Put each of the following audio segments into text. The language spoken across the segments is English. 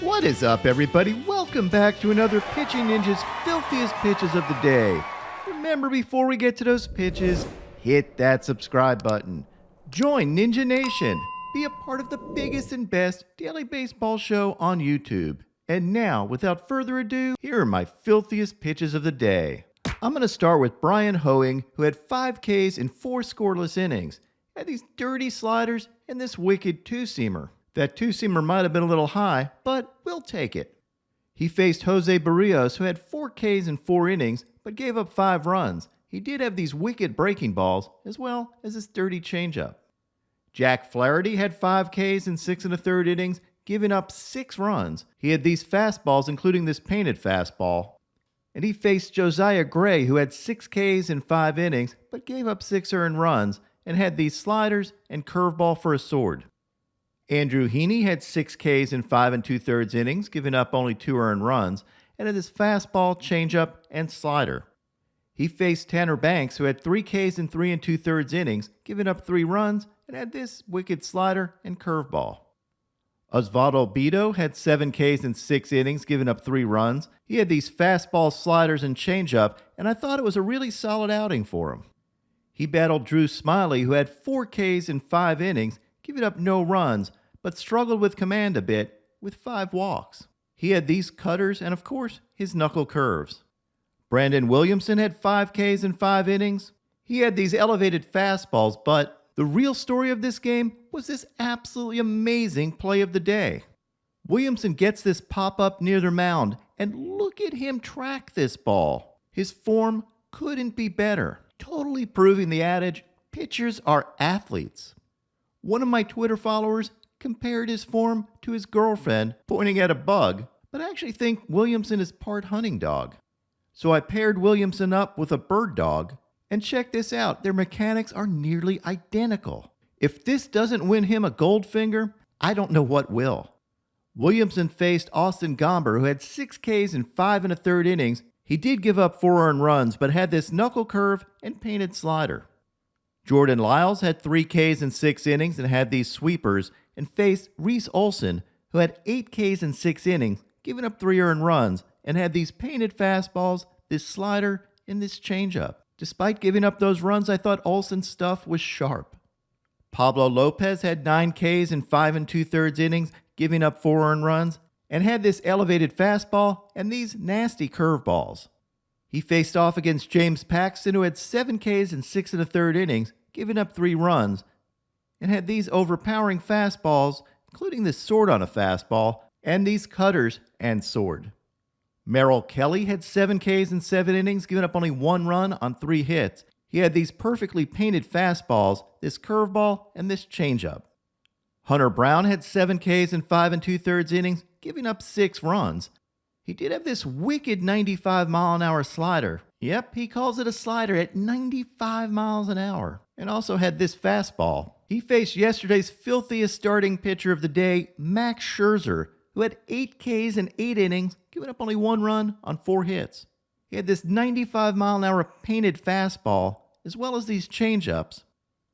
What is up, everybody? Welcome back to another Pitching Ninja's filthiest pitches of the day. Remember, before we get to those pitches, hit that subscribe button. Join Ninja Nation. Be a part of the biggest and best daily baseball show on YouTube. And now, without further ado, here are my filthiest pitches of the day. I'm going to start with Brian Hoeing, who had 5 Ks in 4 scoreless innings. Had these dirty sliders and this wicked two-seamer. That two-seamer might have been a little high, but we'll take it. He faced Jose Barrios, who had 4 Ks in 4 innings, but gave up 5 runs. He did have these wicked breaking balls, as well as this dirty changeup. Jack Flaherty had 5 Ks in 6 1/3 innings, giving up 6 runs. He had these fastballs, including this painted fastball. And he faced Josiah Gray, who had 6 Ks in 5 innings, but gave up 6 earned runs, and had these sliders and curveball for a sword. Andrew Heaney had 6 Ks in 5 2/3 innings, giving up only 2 earned runs, and had his fastball, changeup, and slider. He faced Tanner Banks, who had 3 Ks in 3 2/3 innings, giving up 3 runs, and had this wicked slider and curveball. Osvaldo Bido had 7 Ks in 6 innings, giving up 3 runs. He had these fastball, sliders, and changeup, and I thought it was a really solid outing for him. He battled Drew Smiley, who had 4 Ks in 5 innings, giving up no runs, but struggled with command a bit with 5 walks. He had these cutters and, of course, his knuckle curves. Brandon Williamson had 5 Ks in 5 innings. He had these elevated fastballs, but the real story of this game was this absolutely amazing play of the day. Williamson gets this pop-up near the mound, and look at him track this ball. His form couldn't be better, totally proving the adage, pitchers are athletes. One of my Twitter followers compared his form to his girlfriend pointing at a bug, but I actually think Williamson is part hunting dog. So I paired Williamson up with a bird dog, and check this out, their mechanics are nearly identical. If this doesn't win him a Goldfinger, I don't know what will. Williamson faced Austin Gomber, who had 6 Ks in 5 1/3 innings. He did give up 4 earned runs, but had this knuckle curve and painted slider. Jordan Lyles had 3 Ks in 6 innings and had these sweepers, and faced Reese Olson, who had 8 Ks in 6 innings, giving up 3 earned runs, and had these painted fastballs, this slider, and this changeup. Despite giving up those runs, I thought Olson's stuff was sharp. Pablo Lopez had 9 Ks in 5 2/3 innings, giving up 4 earned runs, and had this elevated fastball and these nasty curveballs. He faced off against James Paxton, who had 7 Ks in 6 1/3 innings, giving up 3 runs, and had these overpowering fastballs, including this sword on a fastball, and these cutters and sword. Merrill Kelly had 7 Ks in 7 innings, giving up only 1 run on 3 hits. He had these perfectly painted fastballs, this curveball, and this changeup. Hunter Brown had 7 Ks in 5 2/3 innings, giving up 6 runs. He did have this wicked 95-mile-an-hour slider. Yep, he calls it a slider at 95 miles an hour. And also had this fastball. He faced yesterday's filthiest starting pitcher of the day, Max Scherzer, who had 8 Ks in 8 innings, giving up only 1 run on 4 hits. He had this 95-mile-an-hour painted fastball, as well as these changeups.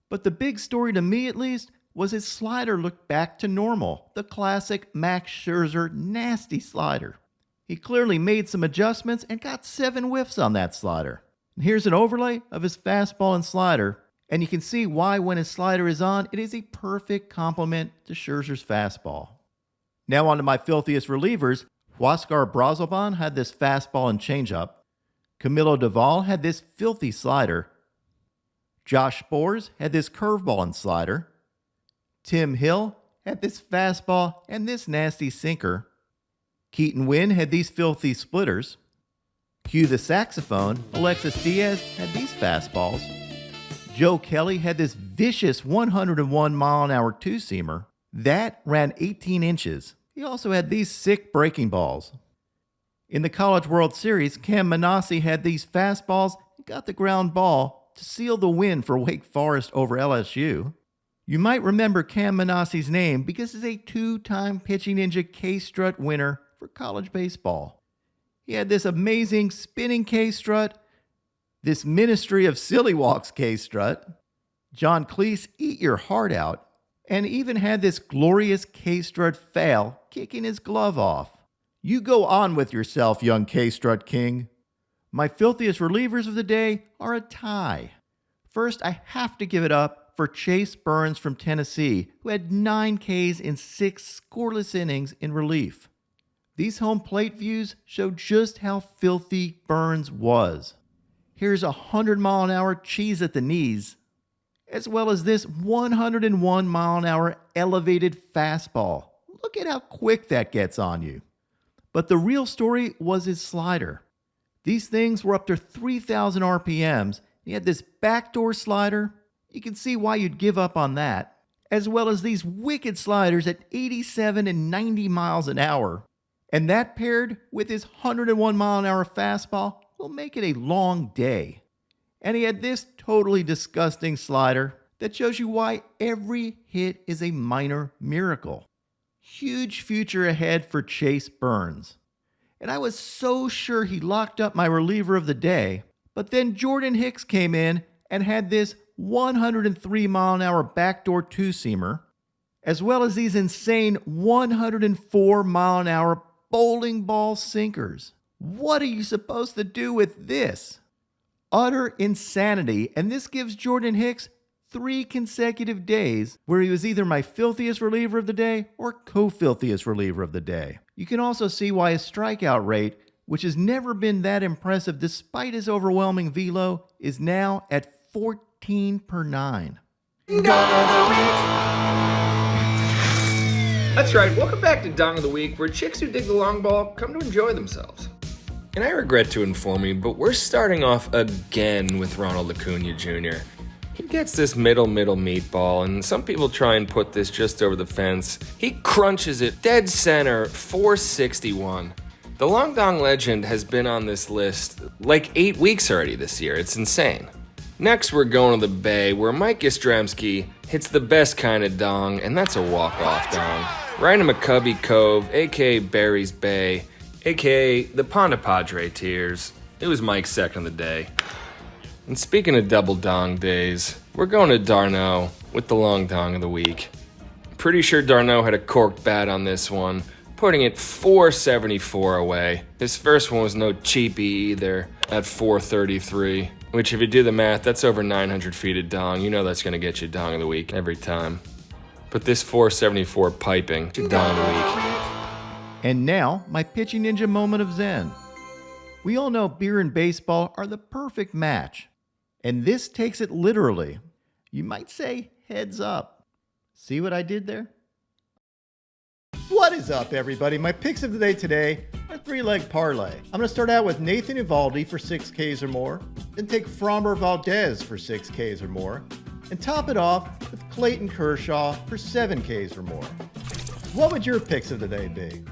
But the big story to me, at least, was his slider looked back to normal. The classic Max Scherzer nasty slider. He clearly made some adjustments and got 7 whiffs on that slider. And here's an overlay of his fastball and slider, and you can see why when his slider is on, it is a perfect complement to Scherzer's fastball. Now on to my filthiest relievers. Huascar Brazoban had this fastball and changeup. Camilo Doval had this filthy slider. Josh Sborz had this curveball and slider. Tim Hill had this fastball and this nasty sinker. Keaton Wynn had these filthy splitters. Cue the saxophone, Alexis Diaz had these fastballs. Joe Kelly had this vicious 101-mile-an-hour two-seamer. That ran 18 inches. He also had these sick breaking balls. In the College World Series, Cam Manassi had these fastballs and got the ground ball to seal the win for Wake Forest over LSU. You might remember Cam Manassi's name because he's a 2-time Pitching Ninja K-Strut winner for college baseball. He had this amazing spinning K-Strut, this Ministry of Silly Walks K-Strut, John Cleese Eat Your Heart Out, and even had this glorious K-Strut fail, kicking his glove off. You go on with yourself, young K-Strut King. My filthiest relievers of the day are a tie. First, I have to give it up for Chase Burns from Tennessee, who had 9 Ks in 6 scoreless innings in relief. These home plate views show just how filthy Burns was. Here's a 100-mile-an-hour cheese at the knees, as well as this 101-mile-an-hour elevated fastball. Look at how quick that gets on you. But the real story was his slider. These things were up to 3,000 RPMs. He had this backdoor slider. You can see why you'd give up on that. As well as these wicked sliders at 87 and 90 miles an hour. And that paired with his 101-mile-an-hour fastball will make it a long day. And he had this totally disgusting slider that shows you why every hit is a minor miracle. Huge future ahead for Chase Burns. And I was so sure he locked up my reliever of the day, but then Jordan Hicks came in and had this 103-mile-an-hour backdoor two-seamer, as well as these insane 104-mile-an-hour bowling ball sinkers. What are you supposed to do with this? Utter insanity, and this gives Jordan Hicks 3 consecutive days where he was either my filthiest reliever of the day or co-filthiest reliever of the day. You can also see why his strikeout rate, which has never been that impressive despite his overwhelming velo, is now at 14 per 9. That's right, welcome back to Dong of the Week, where chicks who dig the long ball come to enjoy themselves. And I regret to inform you, but we're starting off again with Ronald Acuna Jr. He gets this middle meatball, and some people try and put this just over the fence. He crunches it dead center, 461. The Long Dong legend has been on this list like 8 weeks already this year. It's insane. Next, we're going to the Bay, where Mike Yastrzemski hits the best kind of dong, and that's a walk-off dong. Right in McCubby Cove, a.k.a. Barry's Bay, a.k.a. the Ponte Padre Tears. It was Mike's second of the day. And speaking of double dong days, we're going to Darno with the long dong of the week. Pretty sure Darno had a corked bat on this one, putting it 474 away. His first one was no cheapie either, at 433. Which, if you do the math, that's over 900 feet of dong. You know that's going to get you dong of the week every time. But this 474 piping, dong of the week. And now, my pitching ninja moment of zen. We all know beer and baseball are the perfect match. And this takes it literally. You might say, heads up. See what I did there? What is up, everybody? My picks of the day today are 3-leg parlay. I'm going to start out with Nathan Eovaldi for 6 Ks or more, then take Framber Valdez for 6 Ks or more, and top it off with Clayton Kershaw for 7 Ks or more. What would your picks of the day be?